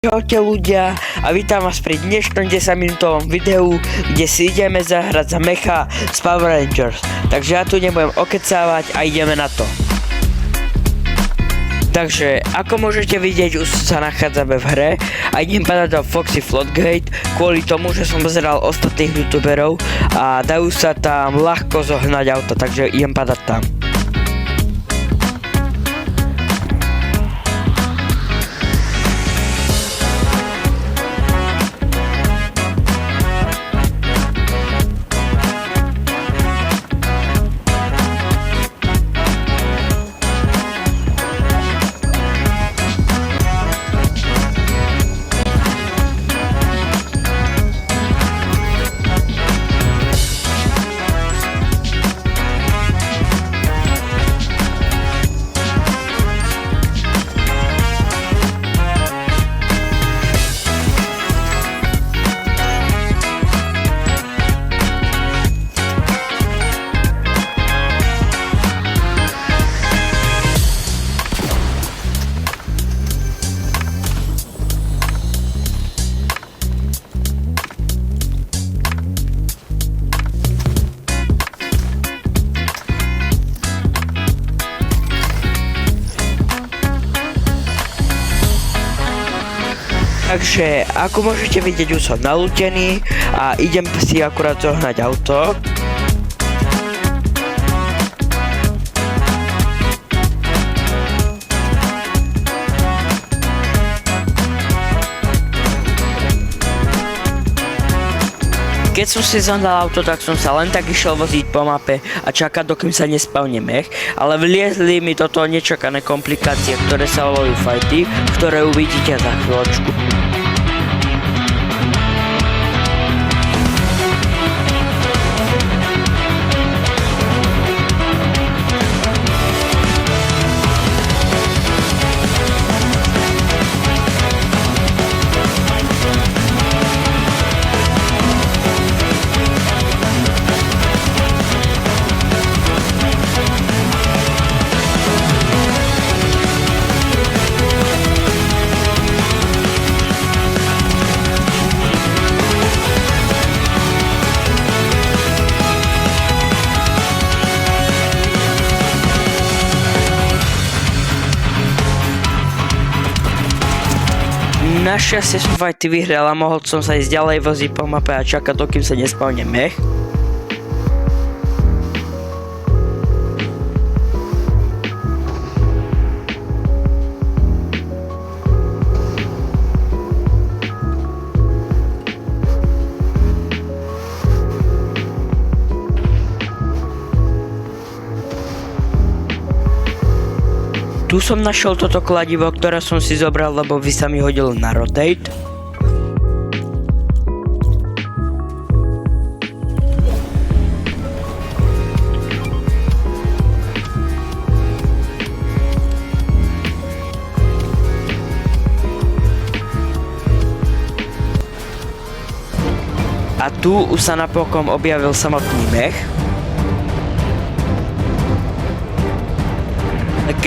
Čaute ľudia a vítam vás pri dnešnom 10-minútovom videu, kde si ideme zahrať za mecha z Power Rangers. Takže ja tu nebudem okecávať a ideme na to. Takže ako môžete vidieť, už sa nachádzame v hre a idem padať do Foxy Floodgate kvôli tomu, že som pozeral ostatných youtuberov a dajú sa tam ľahko zohnať auta, takže idem padať tam. Takže ako môžete vidieť, už som nalútený a idem si akurát zohnať auto. Keď som si zohnal auto, tak som sa len tak išiel voziť po mape a čakať, dokým sa nespavne mech, ale vliezli mi toto nečakané komplikácie, ktoré sa volajú fighty, ktoré uvidíte za chvíľočku. Našťastie som fighty vyhral a mohol som sa ísť ďalej voziť po mape a čakať, dokým sa nespavne mech. Tu som našiel toto kladivo, ktoré som si zobral, lebo by sa mi hodilo na rotate. A tu už sa napokon objavil samotný mech.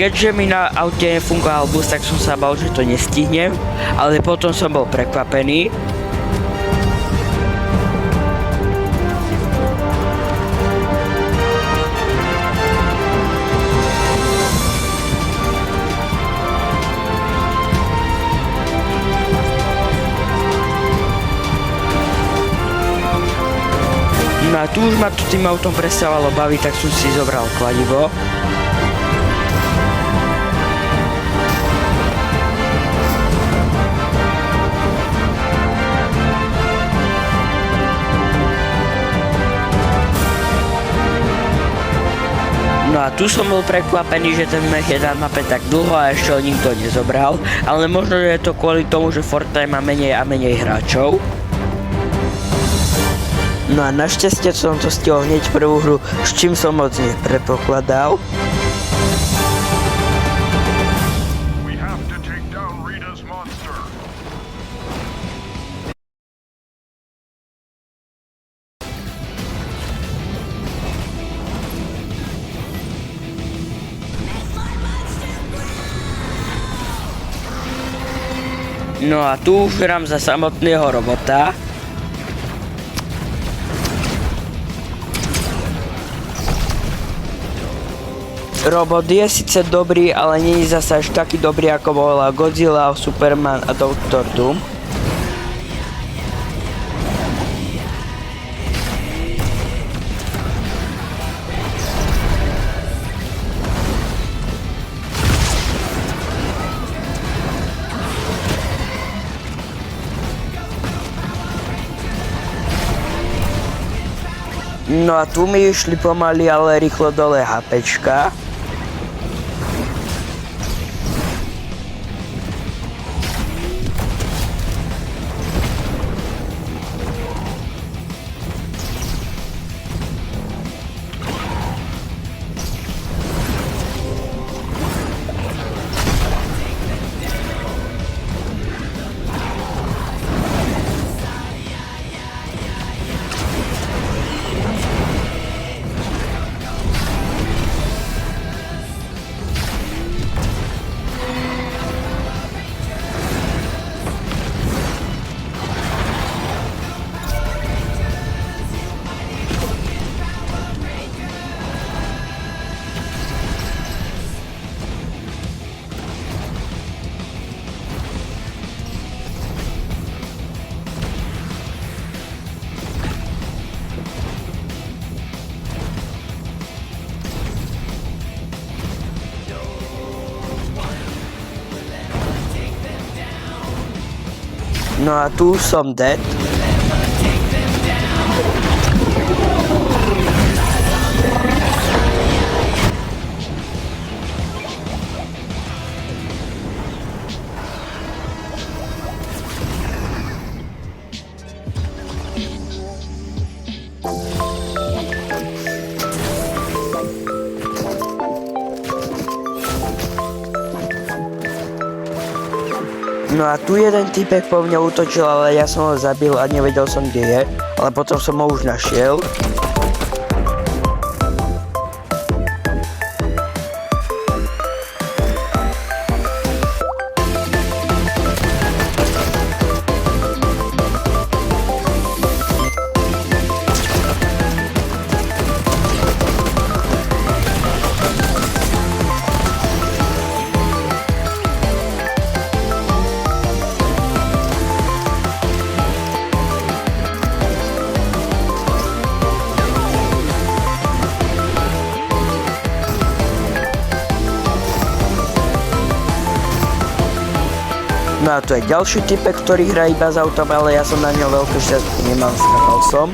Keďže mi na aute nefungoval bus, tak som sa bál, že to nestihnem, ale potom som bol prekvapený. No a tu už ma to tým autom prestávalo baviť, tak som si zobral kladivo. No a tu som bol prekvapený, že ten mech je na mape tak dlho a ešte ho nikto nezobral, ale možno, že je to kvôli tomu, že Fortnite má menej a menej hráčov. No a našťastie som to stihol hneď prvú hru, s čím som moc nepredpokladal. No a tu už hrám za samotného robota. Robot je síce dobrý, ale nie je zase až taký dobrý ako bola Godzilla, Superman a Dr. Doom. No a tu mi išli pomaly, ale rýchlo dole HPčka. No a tu už som dead. No a tu jeden typek po mne útočil, ale ja som ho zabil a nevedel som, kde je. Ale potom som ho už našiel. No a tu je ďalší typek, ktorý hrá iba s autom, ale ja som na ňo veľké šťastie nemal, strhal som.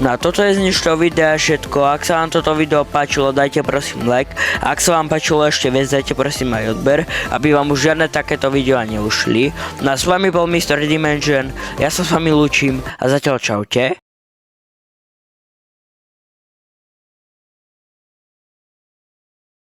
No a toto je z dnešného videa všetko. Ak sa vám toto video páčilo, dajte prosím like. A ak sa vám páčilo ešte viac, dajte prosím aj odber, aby vám už žiadne takéto videá neušli. No a s vami bol Mr. Dimension, ja sa s vami lúčim a zatiaľ čaute.